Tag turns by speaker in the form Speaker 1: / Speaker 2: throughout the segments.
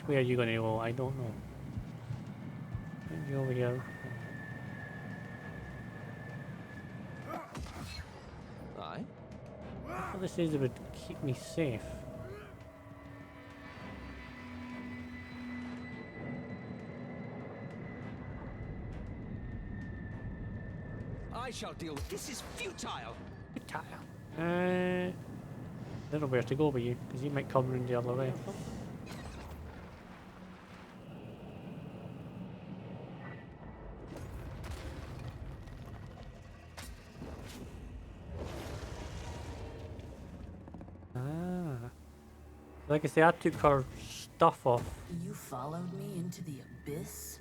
Speaker 1: Which way are you going to go? I don't know. You over here.
Speaker 2: Aye.
Speaker 1: Well, this is it would keep me safe.
Speaker 2: I shall deal with this. Is futile.
Speaker 1: Futile. I don't know where to go with you, because you might come round the other way. Like I say, I took her stuff off.
Speaker 3: You followed me into the abyss?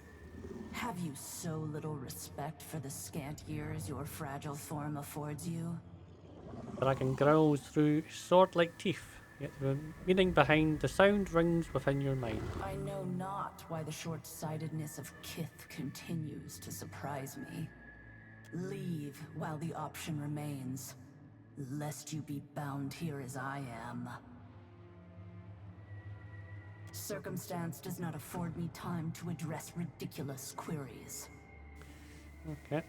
Speaker 3: Have you so little respect for the scant years your fragile form affords you?
Speaker 1: Dragon growls through sword-like teeth, yet the meaning behind the sound rings within your mind.
Speaker 3: I know not why the short-sightedness of Kith continues to surprise me. Leave while the option remains, lest you be bound here as I am. Circumstance does not afford me time to address ridiculous queries.
Speaker 1: Okay.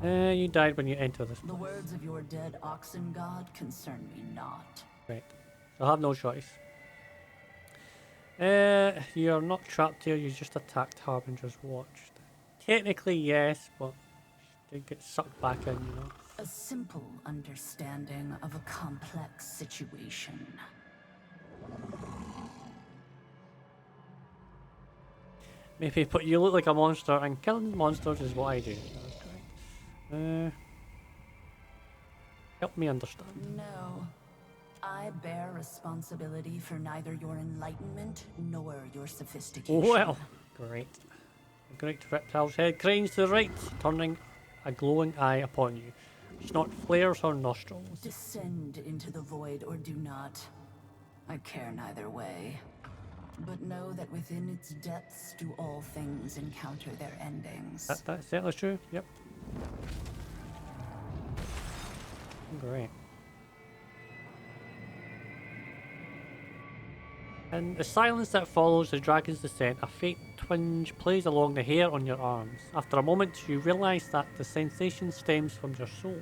Speaker 1: You died when you entered this place.
Speaker 3: The words of your dead oxen god concern me not.
Speaker 1: Right. So I have no choice. You're not trapped here, you just attacked Harbinger's Watch. Technically, yes, but you did get sucked back in, you know.
Speaker 3: A simple understanding of a complex situation.
Speaker 1: Maybe, but you look like a monster, and killing monsters is what I do. Help me understand.
Speaker 3: No. I bear responsibility for neither your enlightenment nor your sophistication.
Speaker 1: Well, great. A great reptile's head cranes to the right, turning a glowing eye upon you. Snort flares her nostrils.
Speaker 3: Descend into the void or do not. I care neither way. But know that within its depths do all things encounter their endings.
Speaker 1: That's certainly true, yep. Great. In the silence that follows the dragon's descent, a faint twinge plays along the hair on your arms. After a moment, you realise that the sensation stems from your soul.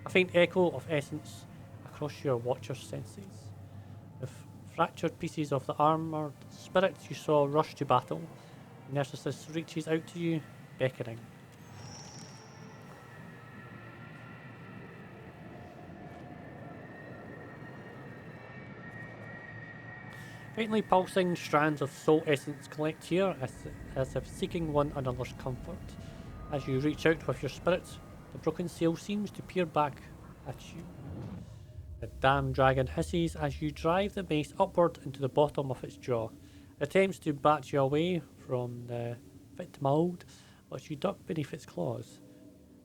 Speaker 1: A faint echo of essence across your watcher's senses. The fractured pieces of the armoured spirits you saw rush to battle. Narcissus reaches out to you, beckoning. Faintly pulsing strands of soul essence collect here, as if seeking one another's comfort. As you reach out with your spirits, the broken seal seems to peer back at you. The damned dragon hisses as you drive the mace upward into the bottom of its jaw. It attempts to bat you away from the fit mould, but you duck beneath its claws.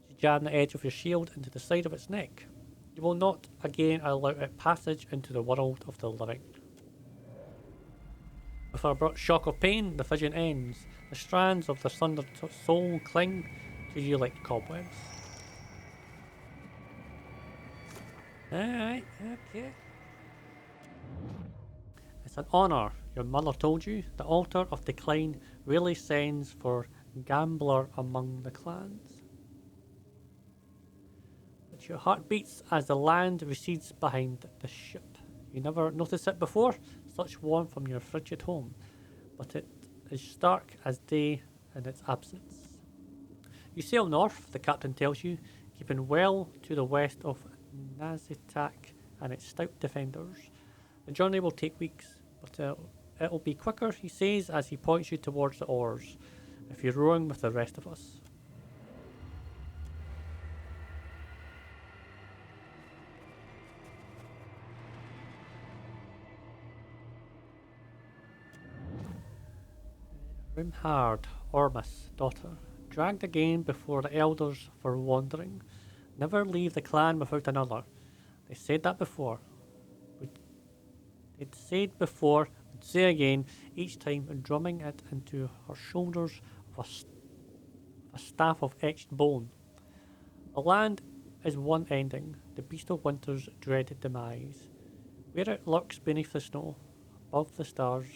Speaker 1: You jam the edge of your shield into the side of its neck. You will not again allow it passage into the world of the living. With a abrupt shock of pain, the vision ends. The strands of the sundered soul cling to you like cobwebs. Alright, okay. It's an honour, your mother told you. The altar of decline really sends for gambler among the clans. But your heart beats as the land recedes behind the ship. You never noticed it before, such warmth from your frigid home, but it is stark as day in its absence. You sail north, the captain tells you, keeping well to the west of Nazitak and its stout defenders. The journey will take weeks, but it'll be quicker, he says as he points you towards the oars, if you're rowing with the rest of us. Rynhaedr, Ormus' daughter, dragged again before the elders for wandering. Never leave the clan without another. They said that before. They'd said before, would say again, each time drumming it into her shoulders with a staff of etched bone. The land is one ending, the beast of winter's dreaded demise. Where it lurks beneath the snow, above the stars,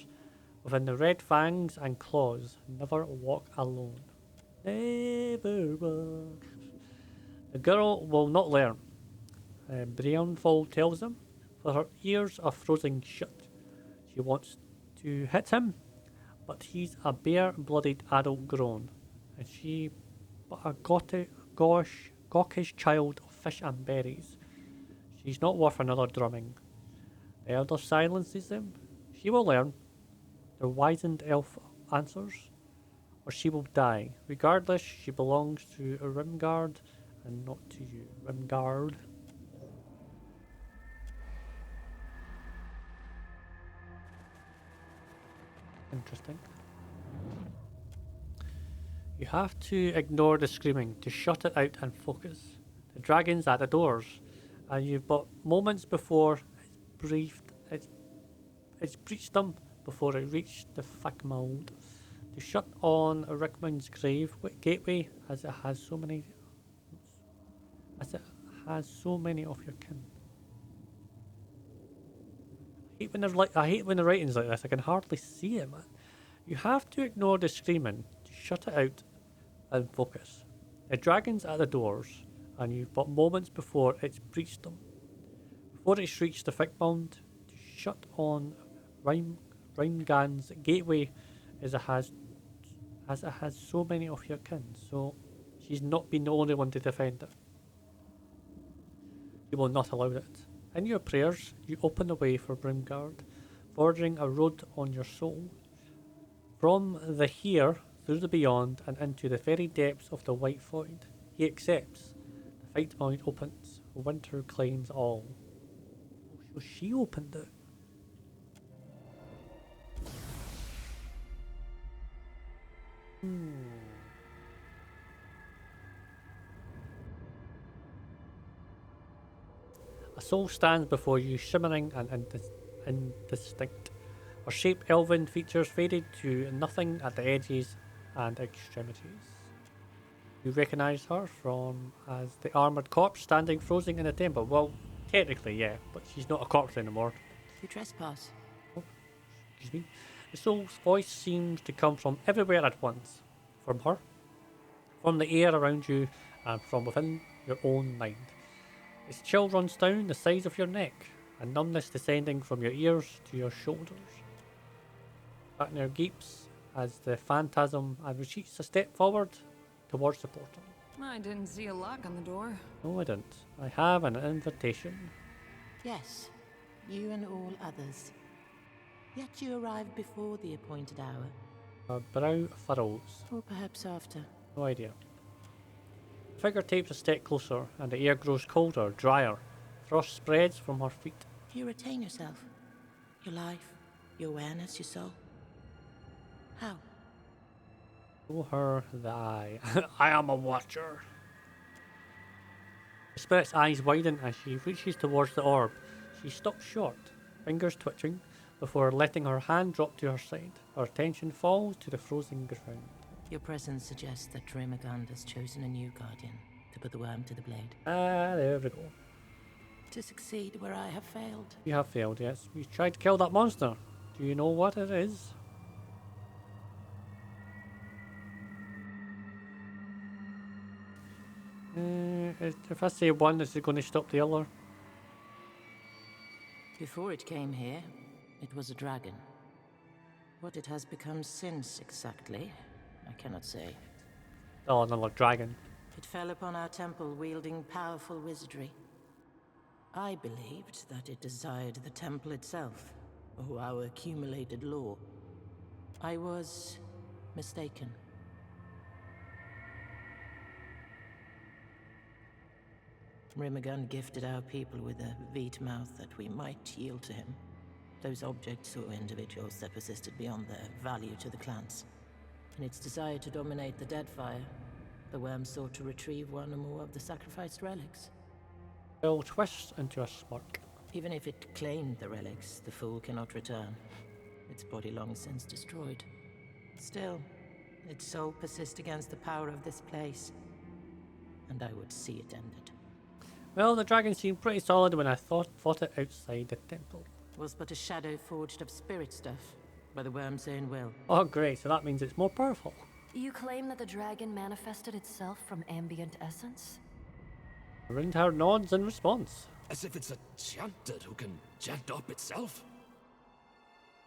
Speaker 1: within the red fangs and claws, never walk alone. Never walk. The girl will not learn. Brianfall tells him, for her ears are frozen shut. She wants to hit him, but he's a bare-blooded adult grown, and she but a gawkish child of fish and berries. She's not worth another drumming. The elder silences them. She will learn. The wizened elf answers, or she will die. Regardless, she belongs to Rimgard and not to you. Rimgard. Interesting. You have to ignore the screaming to shut it out and focus. The dragon's at the doors, and you've but moments before it's breached them before it reached the thick mould. To shut on Rickman's grave gateway as it has so many of your kin. I hate when the writing's like this. I can hardly see it, man. You have to ignore the screaming to shut it out and focus. The dragon's at the doors, and you've but moments before it's breached them. Before it's reached the thick mound, to shut on Rymgan's gateway as it has so many of your kin, so she's not been the only one to defend it. You will not allow it. In your prayers, you open the way for Brimgard, forging a road on your soul. From the here, through the beyond, and into the very depths of the white void, he accepts. The fight mound opens. Winter claims all. So she opened it. A soul stands before you, shimmering and indistinct. Her shape elven features faded to nothing at the edges and extremities. You recognise her from as the armoured corpse standing frozen in a temple. Well, technically, yeah, but she's not a corpse anymore.
Speaker 4: You trespass.
Speaker 1: Oh, excuse me. The soul's voice seems to come from everywhere at once. From her, from the air around you, and from within your own mind. Its chill runs down the sides of your neck, a numbness descending from your ears to your shoulders. Wagner gapes as the phantasm retreats a step forward towards the portal.
Speaker 4: I didn't see a lock on the door.
Speaker 1: No, I didn't. I have an invitation.
Speaker 5: Yes, you and all others. Yet you arrived before the appointed hour.
Speaker 1: Her brow furrows.
Speaker 5: Or perhaps after.
Speaker 1: No idea. The figure tapes a step closer, and the air grows colder, drier. Frost spreads from her feet.
Speaker 5: You retain yourself. Your life, your awareness, your soul. How?
Speaker 1: Show her the eye. I am a watcher. The spirit's eyes widen as she reaches towards the orb. She stops short, fingers twitching, before letting her hand drop to her side. Her attention falls to the frozen ground.
Speaker 5: Your presence suggests that Rynhaedr has chosen a new guardian to put the worm to the blade.
Speaker 1: Ah, there we go.
Speaker 5: To succeed where I have failed.
Speaker 1: You have failed, yes. You tried to kill that monster. Do you know what it is? If I say one, is it going to stop the other?
Speaker 5: Before it came here, it was a dragon. What it has become since exactly, I cannot say.
Speaker 1: Oh, another dragon.
Speaker 5: It fell upon our temple wielding powerful wizardry. I believed that it desired the temple itself, or our accumulated lore. I was mistaken. Rynhaedr gifted our people with a veet mouth that we might yield to him. Those objects or individuals that persisted beyond their value to the clans. In its desire to dominate the Deadfire, the worm sought to retrieve one or more of the sacrificed relics.
Speaker 1: Bill twists into a smirk.
Speaker 5: Even if it claimed the relics, the fool cannot return. Its body long since destroyed. Still, Its soul persists against the power of this place, and I would see it ended.
Speaker 1: Well, the dragon seemed pretty solid when I fought it outside the temple.
Speaker 5: Was but a shadow forged of spirit stuff, by the worm's own will.
Speaker 1: Oh great, so that means it's more powerful.
Speaker 6: You claim that the dragon manifested itself from ambient essence?
Speaker 1: Rynhaedr nods in response.
Speaker 2: As if it's a chanter who can chant up itself.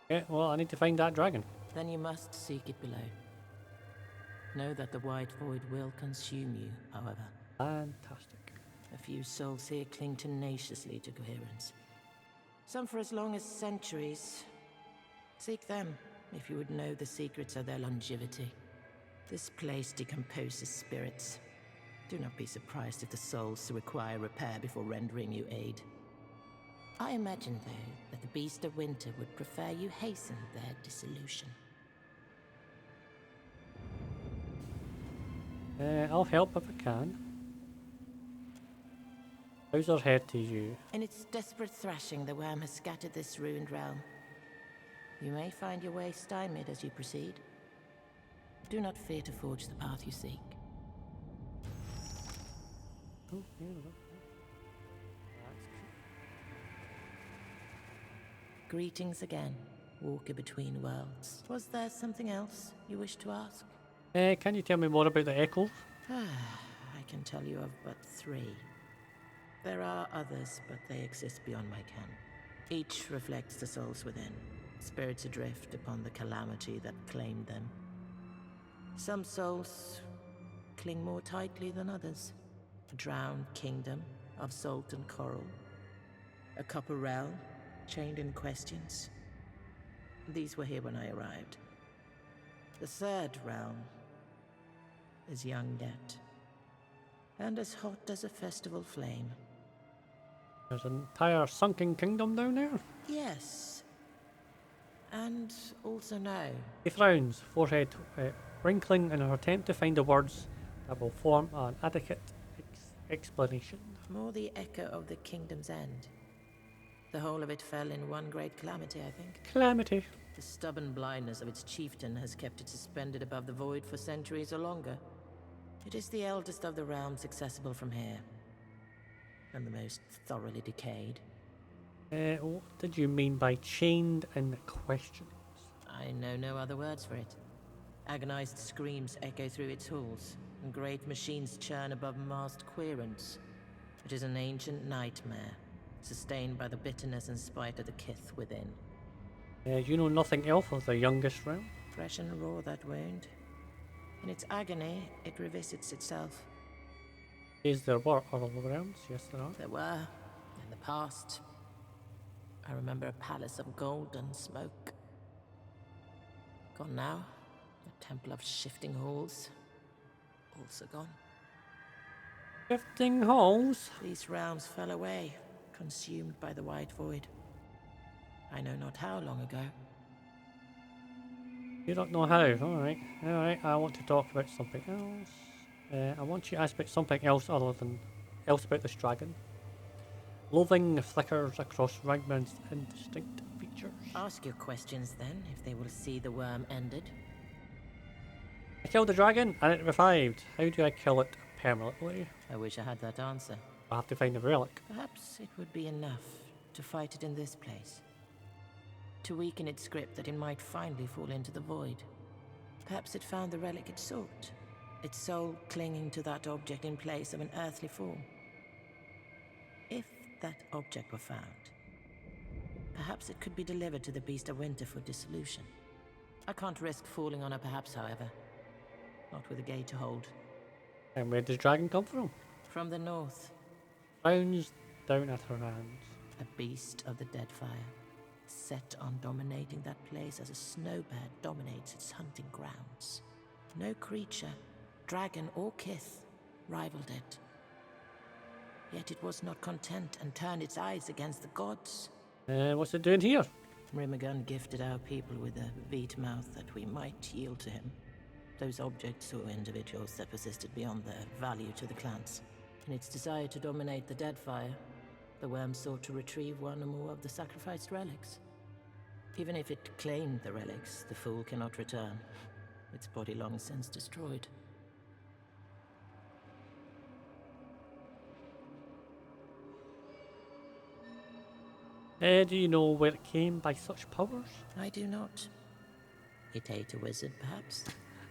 Speaker 1: Yeah, well, I need to find that dragon.
Speaker 5: Then you must seek it below. Know that the white void will consume you, however.
Speaker 1: Fantastic.
Speaker 5: A few souls here cling tenaciously to coherence. Some for as long as centuries. Seek them, if you would know the secrets of their longevity. This place decomposes spirits. Do not be surprised if the souls require repair before rendering you aid. I imagine, though, that the Beast of Winter would prefer you hasten their dissolution.
Speaker 1: I'll help if I can. How's our head to you?
Speaker 5: In its desperate thrashing, the worm has scattered this ruined realm. You may find your way stymied as you proceed. Do not fear to forge the path you seek.
Speaker 1: Oh, yeah, that's cute.
Speaker 5: Greetings again, walker between worlds. Was there something else you wish to ask?
Speaker 1: Can you tell me more about the echoes?
Speaker 5: I can tell you of but 3. There are others, but they exist beyond my ken. Each reflects the souls within, spirits adrift upon the calamity that claimed them. Some souls cling more tightly than others. A drowned kingdom of salt and coral. A copper realm, chained in questions. These were here when I arrived. The 3rd realm is young yet, and as hot as a festival flame.
Speaker 1: There's an entire sunken kingdom down there.
Speaker 5: Yes, and also no.
Speaker 1: He frowns, forehead wrinkling in her attempt to find the words that will form an adequate explanation.
Speaker 5: More the echo of the kingdom's end. The whole of it fell in one great calamity, I think.
Speaker 1: Calamity.
Speaker 5: The stubborn blindness of its chieftain has kept it suspended above the void for centuries or longer. It is the eldest of the realms accessible from here, and the most thoroughly decayed.
Speaker 1: What did you mean by chained in questions?
Speaker 5: I know no other words for it. Agonized screams echo through its halls, and great machines churn above masked querents. It is an ancient nightmare, sustained by the bitterness and spite of the kith within.
Speaker 1: You know nothing else of the youngest realm?
Speaker 5: Fresh and raw, that wound. In its agony, it revisits itself.
Speaker 1: Is there were other realms? Yes, there are.
Speaker 5: There were, in the past. I remember a palace of gold and smoke. Gone now. A temple of shifting halls. Also gone.
Speaker 1: Shifting halls?
Speaker 5: These realms fell away, consumed by the white void. I know not how long ago.
Speaker 1: You don't know how. Alright. Alright, I want to talk about something else. I want you to ask about something else other than else about this dragon. Loathing flickers across Ragman's indistinct features.
Speaker 5: Ask your questions then, if they will see the worm ended.
Speaker 1: I killed the dragon and it revived. How do I kill it permanently?
Speaker 5: I wish I had that answer.
Speaker 1: I have to find the relic.
Speaker 5: Perhaps it would be enough to fight it in this place. To weaken its grip that it might finally fall into the void. Perhaps it found the relic it sought, its soul clinging to that object in place of an earthly form. If that object were found, perhaps it could be delivered to the Beast of Winter for dissolution. I can't risk falling on her perhaps, however. Not with a gate to hold.
Speaker 1: And where does dragon come from?
Speaker 5: From the north.
Speaker 1: Frowns down at her hands.
Speaker 5: A beast of the Deadfire, set on dominating that place as a snowbird dominates its hunting grounds. No creature, dragon or kith, rivaled it. Yet it was not content and turned its eyes against the gods.
Speaker 1: What's it doing here?
Speaker 5: Rynhaedr gifted our people with a veet mouth that we might yield to him. Those objects or individuals that persisted beyond their value to the clans. In its desire to dominate the Deadfire, the worm sought to retrieve one or more of the sacrificed relics. Even if it claimed the relics, the fool cannot return. its body long since destroyed.
Speaker 1: Do you know where it came by such powers?
Speaker 5: I do not. It ate a wizard, perhaps?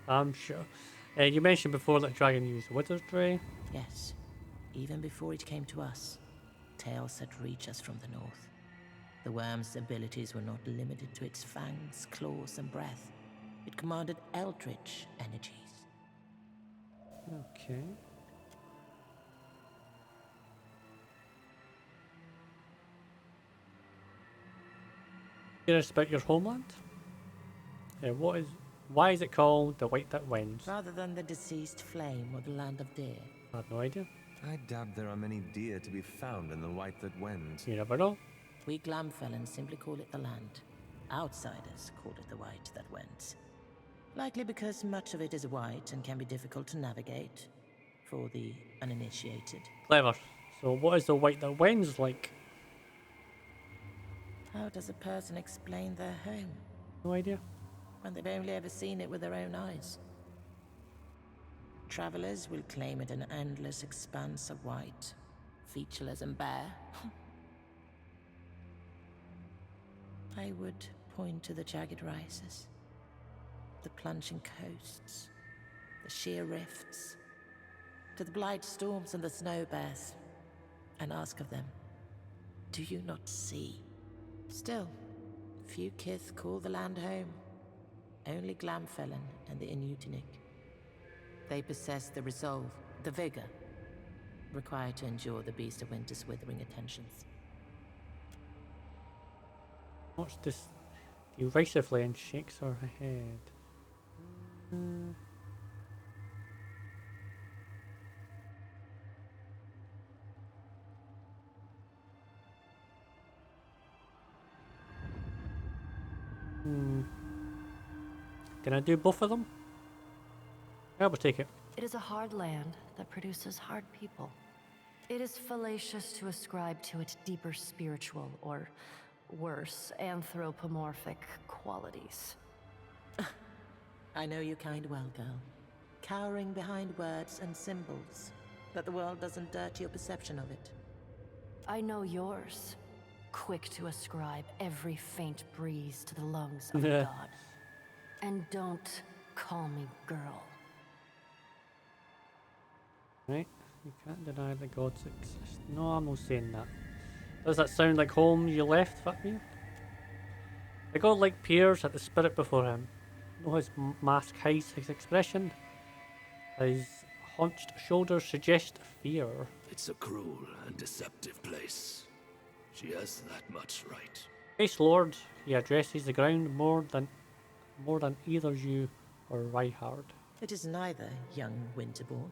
Speaker 1: I'm sure. You mentioned before that dragon used wizardry.
Speaker 5: Yes. Even before it came to us, tales had reached us from the north. The worm's abilities were not limited to its fangs, claws, and breath. It commanded eldritch energies.
Speaker 1: Okay. Curious about your homeland? Why is it called the White That Wins?
Speaker 5: Rather than the deceased flame or the land of deer.
Speaker 1: I have no idea.
Speaker 7: I doubt there are many deer to be found in the White That Wends.
Speaker 1: You never know.
Speaker 5: We Glamfellan simply call it the land. Outsiders call it the White That Wends. Likely because much of it is white and can be difficult to navigate for the uninitiated.
Speaker 1: Clever. So what is the White That Wins like?
Speaker 5: How does a person explain their home
Speaker 1: No idea.
Speaker 5: when they've only ever seen it with their own eyes? Travelers will claim it an endless expanse of white, featureless and bare. I would point to the jagged rises, the plunging coasts, the sheer rifts, to the blight storms and the snow bears, and ask of them, do you not see? Still, few kith call the land home. Only Glamfellan and the Inutinik. They possess the resolve, the vigor, required to endure the beast of winter's withering attentions.
Speaker 1: What's this? Derisively and shakes her head. Can I do both of them? I will take it.
Speaker 6: It is a hard land that produces hard people. It is fallacious to ascribe to it deeper spiritual, or worse, anthropomorphic qualities.
Speaker 5: I know you kind well, girl. Cowering behind words and symbols, that the world doesn't dirt your perception of it.
Speaker 6: I know yours. Quick to ascribe every faint breeze to the lungs of a god. And don't call me girl.
Speaker 1: Right? You can't deny the gods exist. No, I'm not saying that. Does that sound like home you left, Fatmir? The godlike peers at the spirit before him. No, his mask hides his expression. His hunched shoulders suggest fear.
Speaker 8: It's a cruel and deceptive place. She has that much right.
Speaker 1: Face Lord, he addresses the ground more than either you or Rynhaedr.
Speaker 5: It is neither, young Winterborn.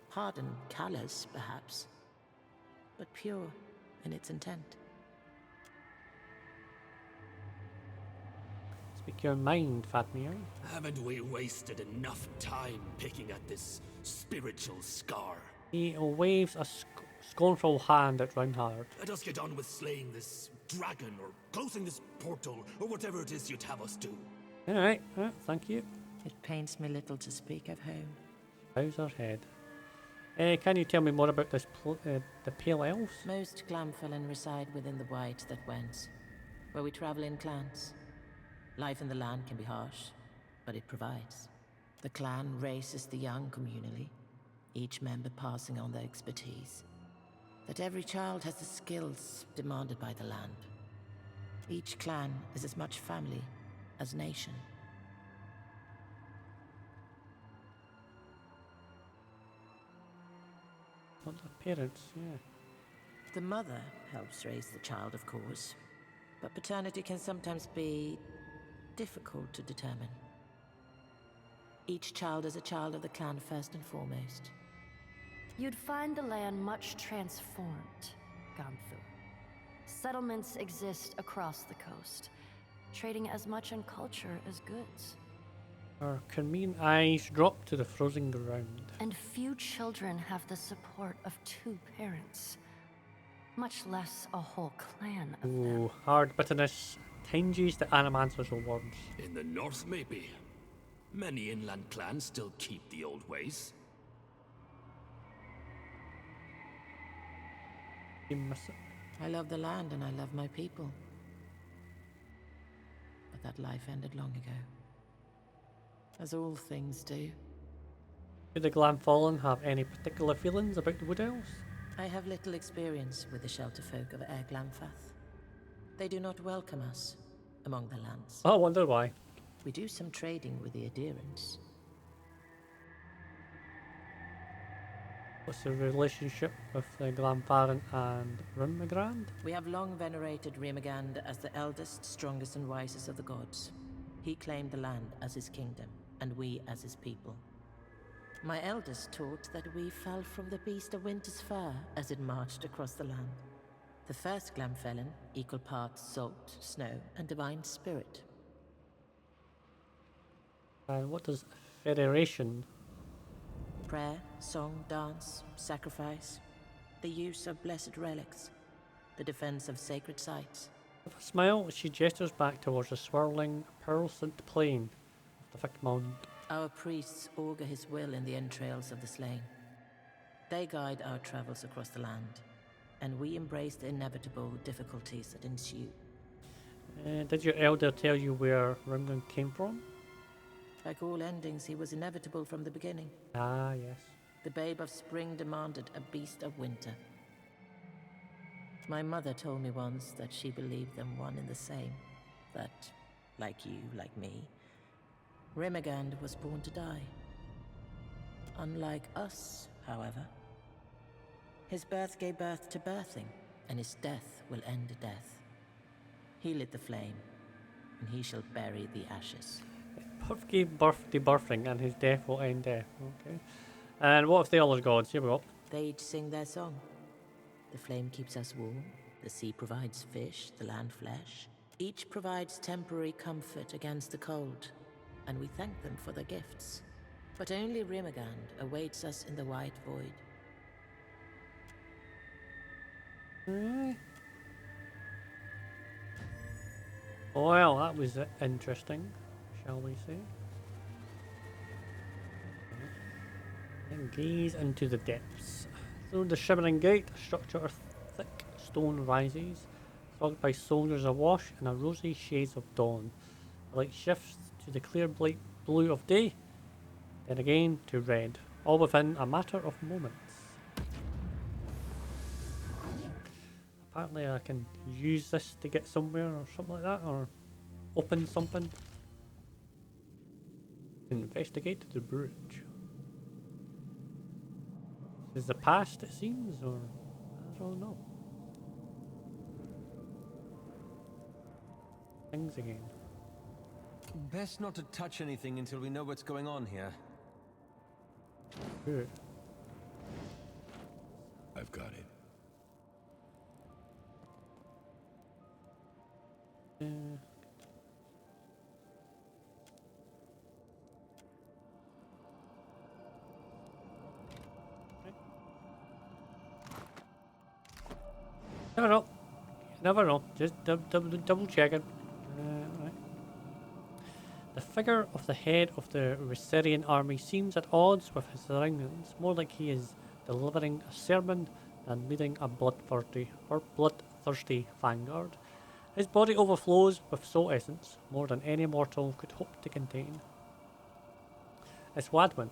Speaker 5: Hard and callous, perhaps, but pure in its intent.
Speaker 1: Speak your mind, Fatmir.
Speaker 8: Haven't we wasted enough time picking at this spiritual scar?
Speaker 1: He waves a scornful hand at Rynhaedr.
Speaker 8: Let us get on with slaying this dragon, or closing this portal, or whatever it is you'd have us do.
Speaker 1: Alright, thank you.
Speaker 5: It pains me little to speak of home.
Speaker 1: Bows her head. Can you tell me more about this the Pale Elves?
Speaker 5: Most Glamfellan reside within the White That Wends, where we travel in clans. Life in the land can be harsh, but it provides. The clan races the young communally, each member passing on their expertise. That every child has the skills demanded by the land. Each clan is as much family as nation.
Speaker 1: Not the parents, yeah.
Speaker 5: The mother helps raise the child, of course, but paternity can sometimes be difficult to determine. Each child is a child of the clan first and foremost.
Speaker 6: You'd find the land much transformed, Ganthu. Settlements exist across the coast, trading as much in culture as goods.
Speaker 1: Her carmine eyes drop to the frozen ground.
Speaker 6: And few children have the support of two parents, much less a whole clan of them.
Speaker 1: Ooh, hard bitterness tinges the Animancer's words.
Speaker 8: In the north, maybe. Many inland clans still keep the old ways.
Speaker 1: You miss it.
Speaker 5: I love the land and I love my people. But that life ended long ago. As all things do.
Speaker 1: Do the Glamfallen have any particular feelings about the Wood Elves?
Speaker 5: I have little experience with the shelter folk of Air Glamfath. They do not welcome us among the lands.
Speaker 1: Oh, I wonder why.
Speaker 5: We do some trading with the adherents.
Speaker 1: What's the relationship with the Glamfarren and Rynhaedr?
Speaker 5: We have long venerated Rynhaedr as the eldest, strongest and wisest of the gods. He claimed the land as his kingdom, and we as his people. My elders taught that we fell from the beast of winter's fur as it marched across the land. The first Glamfellan, equal parts salt, snow, and divine spirit.
Speaker 1: And what does Federation?
Speaker 5: Prayer, song, dance, sacrifice, the use of blessed relics, the defense of sacred sites.
Speaker 1: With a smile, she gestures back towards the swirling, pearl-sent plain of the thick mound.
Speaker 5: Our priests augur his will in the entrails of the slain. They guide our travels across the land, and we embrace the inevitable difficulties that ensue.
Speaker 1: Did your elder tell you where Rynhaedr came from?
Speaker 5: Like all endings, he was inevitable from the beginning.
Speaker 1: Ah, yes.
Speaker 5: The babe of spring demanded a beast of winter. My mother told me once that she believed them one and the same. That, like you, like me, Rynhaedr was born to die. Unlike us, however. His birth gave birth to birthing, and his death will end death. He lit the flame, and he shall bury the ashes.
Speaker 1: Birth gave birth to birthing, and his death will end death. Okay. And what of the other gods? Here we go.
Speaker 5: They each sing their song. The flame keeps us warm, the sea provides fish, the land flesh. Each provides temporary comfort against the cold, and we thank them for their gifts. But only Rynhaedr awaits us in the white void.
Speaker 1: Well, that was interesting, shall we say. And gaze into the depths. Through the shimmering gate, a structure of thick stone rises, fogged by soldiers awash in a rosy shades of dawn. The light shifts to the clear bright blue of day, then again to red, all within a matter of moments. Apparently I can use this to get somewhere or something like that, or open something. Investigate the bridge. Is the past, it seems, or I don't know. Things again.
Speaker 7: Best not to touch anything until we know what's going on here.
Speaker 1: Good.
Speaker 8: I've got it.
Speaker 1: Never know. Never know. Just double checking. Right. The figure of the head of the Rynhaedr army seems at odds with his surroundings, more like he is delivering a sermon than leading a bloodthirsty vanguard. His body overflows with soul essence, more than any mortal could hope to contain. As Waidwen,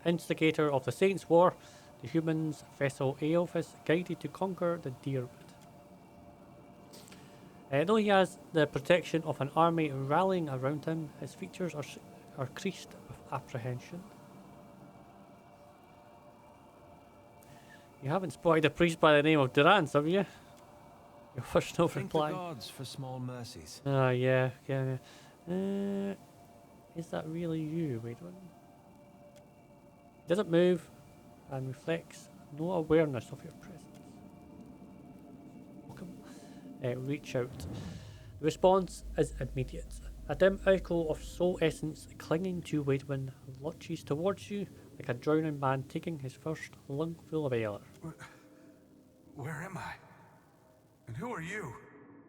Speaker 1: instigator of the Saints' War, the humans' vessel Eophas guided to conquer the Deerwood. Though he has the protection of an army rallying around him, his features are creased with apprehension. You haven't spotted a priest by the name of Durance, have you? Your first no
Speaker 7: Thank
Speaker 1: reply.
Speaker 7: the gods for small mercies.
Speaker 1: Yeah. Is that really you, Waidwen? Doesn't move and reflects no awareness of your presence. Welcome. Reach out. The response is immediate. A dim echo of soul essence clinging to Waidwen launches towards you like a drowning man taking his first lungful of air.
Speaker 9: Where am I? And who are you?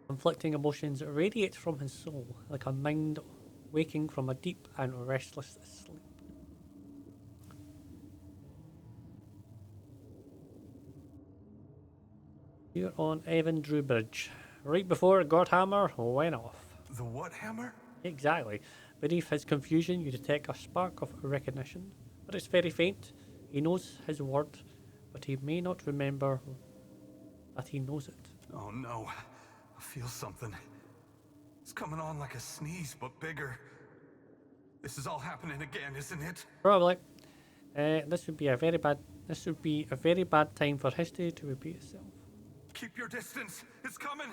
Speaker 1: Conflicting emotions radiate from his soul like a mind waking from a deep and restless sleep. Here on Avondrew Bridge, right before Godhammer went off.
Speaker 9: The what hammer?
Speaker 1: Exactly. Beneath his confusion, you detect a spark of recognition, but it's very faint. He knows his word, but he may not remember that he knows it.
Speaker 9: Oh no. I feel something. It's coming on like a sneeze, but bigger. This is all happening again, isn't it?
Speaker 1: Probably. This would be a very bad time for history to repeat itself.
Speaker 9: Keep your distance. It's coming.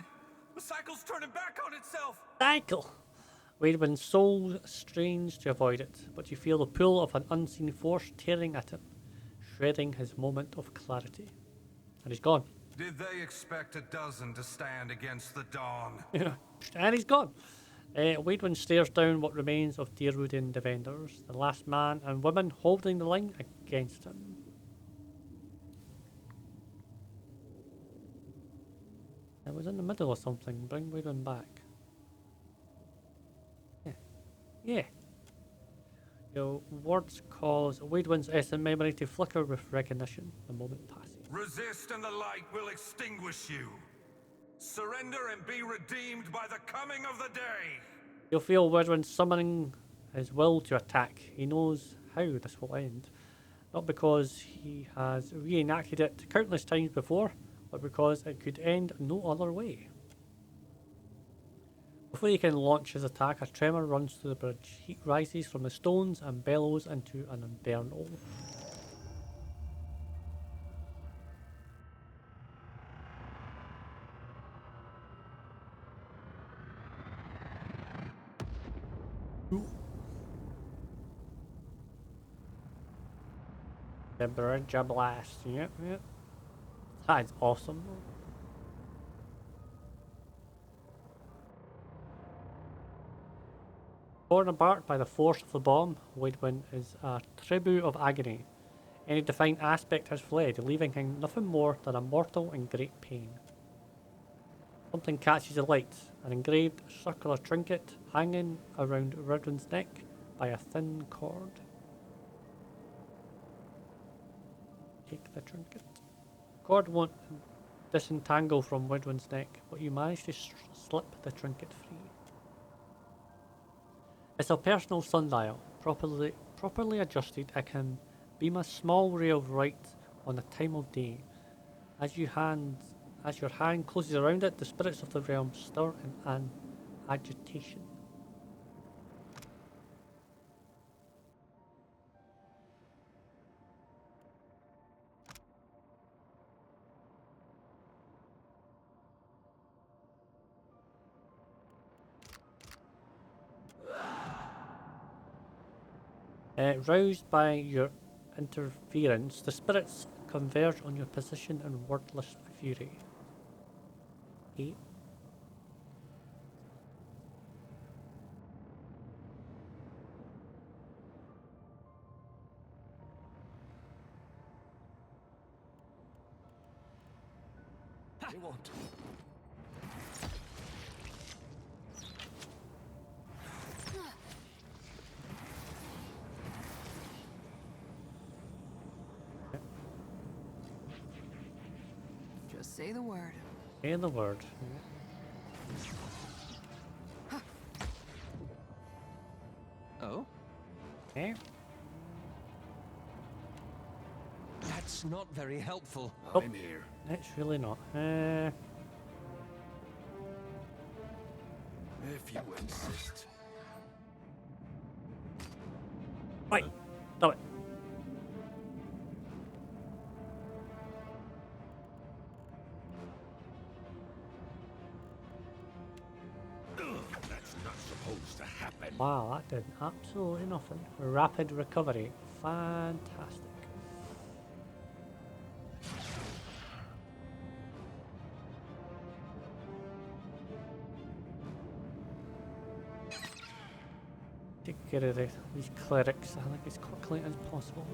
Speaker 9: The cycle's turning back on itself.
Speaker 1: Cycle! Waidwen's soul strains to avoid it, but you feel the pull of an unseen force tearing at him, shredding his moment of clarity. And he's gone.
Speaker 9: Did they expect a dozen to stand against the dawn?
Speaker 1: And he's gone. Waidwen stares down what remains of Deerwoodian defenders, the last man and woman holding the line against him. I was in the middle of something. Bring Waidwen back. Yeah. Your words cause Waidwen's essence memory to flicker with recognition. The moment passes.
Speaker 9: Resist and the light will extinguish you. Surrender and be redeemed by the coming of the day.
Speaker 1: You'll feel Waidwen summoning his will to attack. He knows how this will end. Not because he has reenacted it countless times before, but because it could end no other way. Before he can launch his attack, a tremor runs through the bridge. Heat rises from the stones and bellows into an inferno. The bridge Ablase. Yep. That is awesome. Torn apart by the force of the bomb, Waidwen is a tribute of agony. Any defined aspect has fled, leaving him nothing more than a mortal in great pain. Something catches the light, an engraved circular trinket hanging around Waidwen's neck by a thin cord. Take the trinket. The cord won't disentangle from Waidwen's neck, but you manage to slip the trinket free. It's a personal sundial. Properly adjusted, it can beam a small ray of light on the time of day. As your hand closes around it, the spirits of the realm stir in an agitation. Roused by your interference, the spirits converge on your position in wordless fury. 8.
Speaker 2: They won't.
Speaker 4: Just say the word.
Speaker 1: Say the word.
Speaker 2: Oh?
Speaker 1: Okay.
Speaker 2: That's not very helpful.
Speaker 1: Oh.
Speaker 8: I'm here.
Speaker 1: It's really not.
Speaker 8: If you insist.
Speaker 1: Right. Stop it.
Speaker 8: That's not supposed to happen.
Speaker 1: Wow, that did absolutely nothing. Rapid recovery. Fantastic. Take care of these clerics, I think, as quickly as possible.